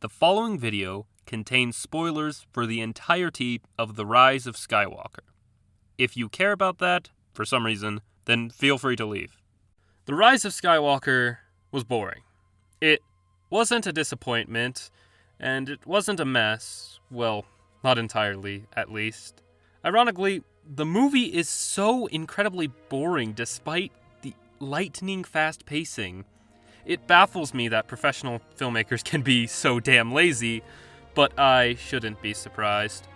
The following video contains spoilers for the entirety of The Rise of Skywalker. If you care about that, for some reason, then feel free to leave. The Rise of Skywalker was boring. It wasn't a disappointment, and it wasn't a mess. Well, not entirely, at least. Ironically, the movie is so incredibly boring despite the lightning-fast pacing. It baffles me that professional filmmakers can be so damn lazy, but I shouldn't be surprised.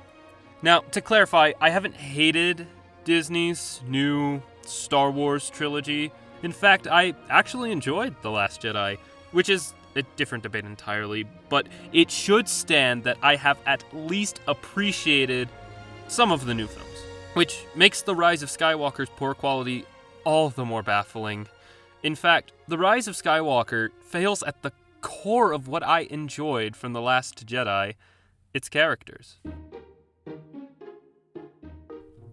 Now, to clarify, I haven't hated Disney's new Star Wars trilogy. In fact, I actually enjoyed The Last Jedi, which is a different debate entirely, but it should stand that I have at least appreciated some of the new films, which makes The Rise of Skywalker's poor quality all the more baffling. In fact, The Rise of Skywalker fails at the core of what I enjoyed from The Last Jedi, its characters.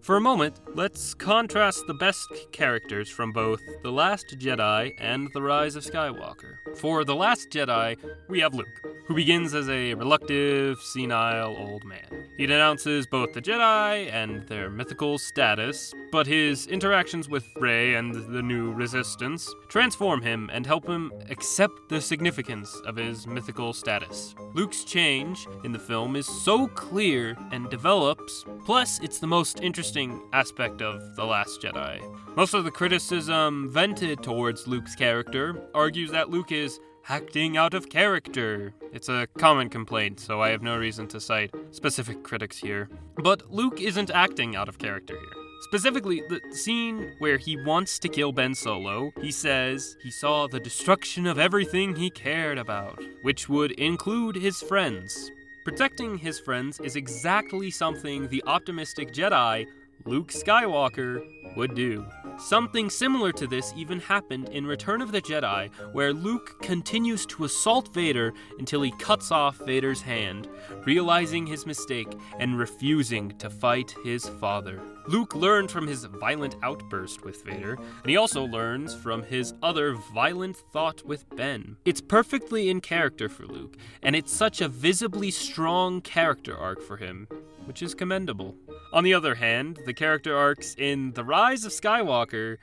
For a moment, let's contrast the best characters from both The Last Jedi and The Rise of Skywalker. For The Last Jedi, we have Luke, who begins as a reluctant, senile old man. He denounces both the Jedi and their mythical status, but his interactions with Rey and the new Resistance transform him and help him accept the significance of his mythical status. Luke's change in the film is so clear and develops, plus it's the most interesting aspect of The Last Jedi. Most of the criticism vented towards Luke's character argues that Luke is acting out of character. It's a common complaint, so I have no reason to cite specific critics here. But Luke isn't acting out of character here. Specifically, the scene where he wants to kill Ben Solo, he says he saw the destruction of everything he cared about, which would include his friends. Protecting his friends is exactly something the optimistic Jedi, Luke Skywalker, would do. Something similar to this even happened in Return of the Jedi, where Luke continues to assault Vader until he cuts off Vader's hand, realizing his mistake and refusing to fight his father. Luke learned from his violent outburst with Vader, and he also learns from his other violent thought with Ben. It's perfectly in character for Luke, and it's such a visibly strong character arc for him, which is commendable. On the other hand, the character arcs in The Rise of Skywalker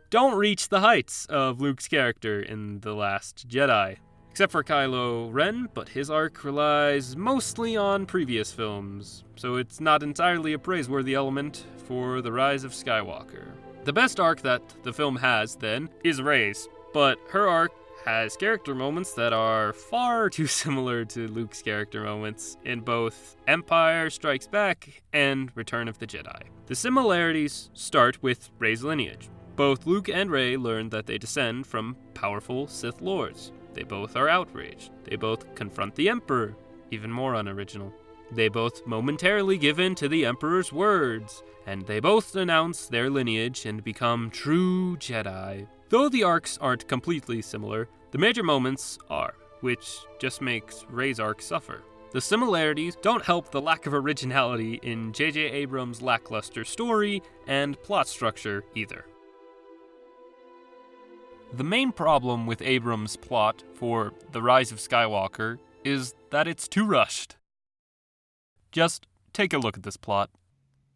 don't reach the heights of Luke's character in The Last Jedi. Except for Kylo Ren, but his arc relies mostly on previous films, so it's not entirely a praiseworthy element for The Rise of Skywalker. The best arc that the film has, then, is Rey's, but her arc has character moments that are far too similar to Luke's character moments in both Empire Strikes Back and Return of the Jedi. The similarities start with Rey's lineage. Both Luke and Rey learn that they descend from powerful Sith Lords. They both are outraged. They both confront the Emperor, even more unoriginal. They both momentarily give in to the Emperor's words, and they both announce their lineage and become true Jedi. Though the arcs aren't completely similar, the major moments are, which just makes Rey's arc suffer. The similarities don't help the lack of originality in J.J. Abrams' lackluster story and plot structure either. The main problem with Abrams' plot for The Rise of Skywalker is that it's too rushed. Just take a look at this plot.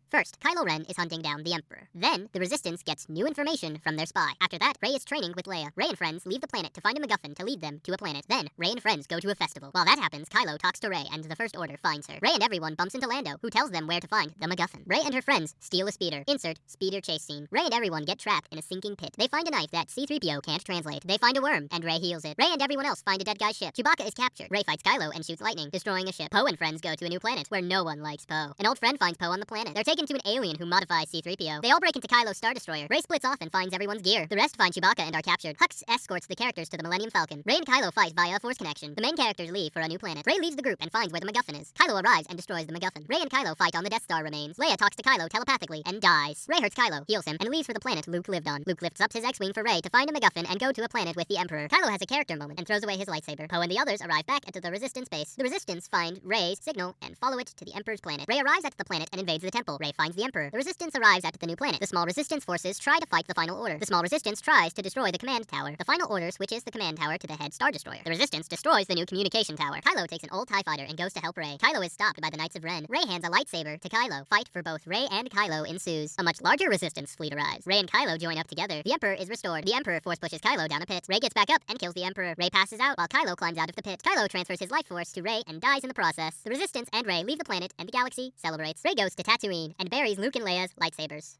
First, Kylo Ren is hunting down the Emperor. Then, the Resistance gets new information from their spy. After that, Rey is training with Leia. Rey and friends leave the planet to find a MacGuffin to lead them to a planet. Then, Rey and friends go to a festival. While that happens, Kylo talks to Rey, and the First Order finds her. Rey and everyone bumps into Lando, who tells them where to find the MacGuffin. Rey and her friends steal a speeder. Insert speeder chase scene. Rey and everyone get trapped in a sinking pit. They find a knife that C-3PO can't translate. They find a worm, and Rey heals it. Rey and everyone else find a dead guy's ship. Chewbacca is captured. Rey fights Kylo and shoots lightning, destroying a ship. Poe and friends go to a new planet, where no one likes Poe. An old friend finds Poe on the planet. They're taken to an alien who modifies C-3PO. They all break into Kylo's Star Destroyer. Rey splits off and finds everyone's gear. The rest find Chewbacca and are captured. Hux escorts the characters to the Millennium Falcon. Rey and Kylo fight via a Force connection. The main characters leave for a new planet. Rey leaves the group and finds where the MacGuffin is. Kylo arrives and destroys the MacGuffin. Rey and Kylo fight on the Death Star remains. Leia talks to Kylo telepathically and dies. Rey hurts Kylo, heals him, and leaves for the planet Luke lived on. Luke lifts up his X-Wing for Rey to find a MacGuffin and go to a planet with the Emperor. Kylo has a character moment and throws away his lightsaber. Poe and the others arrive back at the Resistance base. The Resistance find Rey's signal and follow it to the Emperor's planet. Rey arrives at the planet and invades the temple. Rey Rey finds the Emperor. The Resistance arrives at the new planet. The small Resistance forces try to fight the Final Order. The small Resistance tries to destroy the command tower. The Final Order switches the command tower to the head Star Destroyer. The Resistance destroys the new communication tower. Kylo takes an old TIE fighter and goes to help Rey. Kylo is stopped by the Knights of Ren. Rey hands a lightsaber to Kylo. Fight for both Rey and Kylo ensues. A much larger Resistance fleet arrives. Rey and Kylo join up together. The Emperor is restored. The Emperor force pushes Kylo down a pit. Rey gets back up and kills the Emperor. Rey passes out while Kylo climbs out of the pit. Kylo transfers his life force to Rey and dies in the process. The Resistance and Rey leave the planet and the galaxy celebrates. Rey goes to Tatooine and buries Luke and Leia's lightsabers.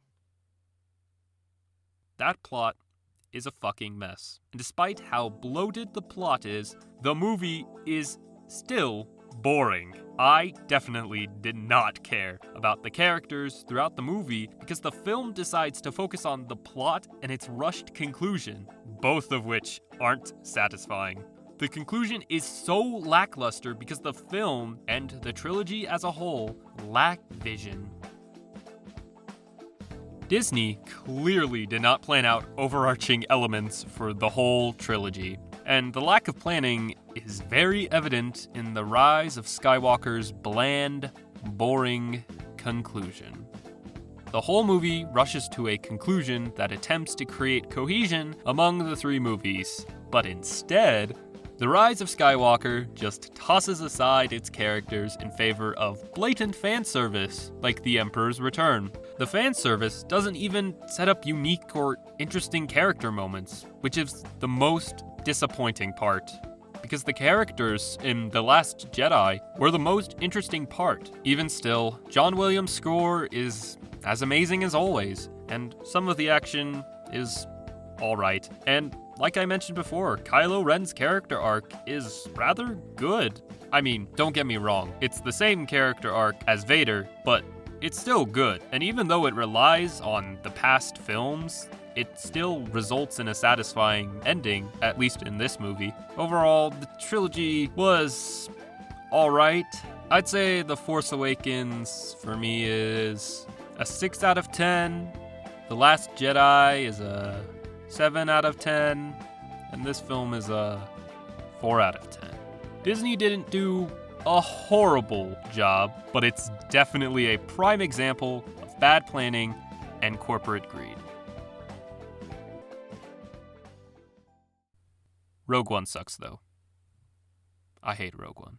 That plot is a fucking mess. And despite how bloated the plot is, the movie is still boring. I definitely did not care about the characters throughout the movie because the film decides to focus on the plot and its rushed conclusion, both of which aren't satisfying. The conclusion is so lackluster because the film and the trilogy as a whole lack vision. Disney clearly did not plan out overarching elements for the whole trilogy, and the lack of planning is very evident in the rise of Skywalker's bland, boring conclusion. The whole movie rushes to a conclusion that attempts to create cohesion among the three movies, but instead, The Rise of Skywalker just tosses aside its characters in favor of blatant fan service, like The Emperor's Return. The fan service doesn't even set up unique or interesting character moments, which is the most disappointing part. Because the characters in The Last Jedi were the most interesting part. Even still, John Williams' score is as amazing as always, and some of the action is alright. And like I mentioned before, Kylo Ren's character arc is rather good. I mean, don't get me wrong, it's the same character arc as Vader, but it's still good. And even though it relies on the past films, it still results in a satisfying ending, at least in this movie. Overall, the trilogy was alright. I'd say The Force Awakens for me is a 6 out of 10. The Last Jedi is a 7 out of 10, and this film is a 4 out of 10. Disney didn't do a horrible job, but it's definitely a prime example of bad planning and corporate greed. Rogue One sucks, though. I hate Rogue One.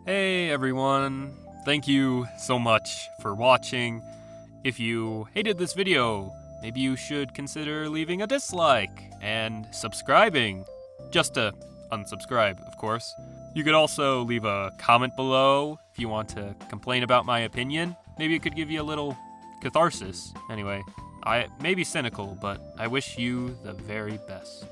Hey everyone, thank you so much for watching. If you hated this video, maybe you should consider leaving a dislike and subscribing. Just to unsubscribe, of course. You could also leave a comment below if you want to complain about my opinion. Maybe it could give you a little catharsis. Anyway, I may be cynical, but I wish you the very best.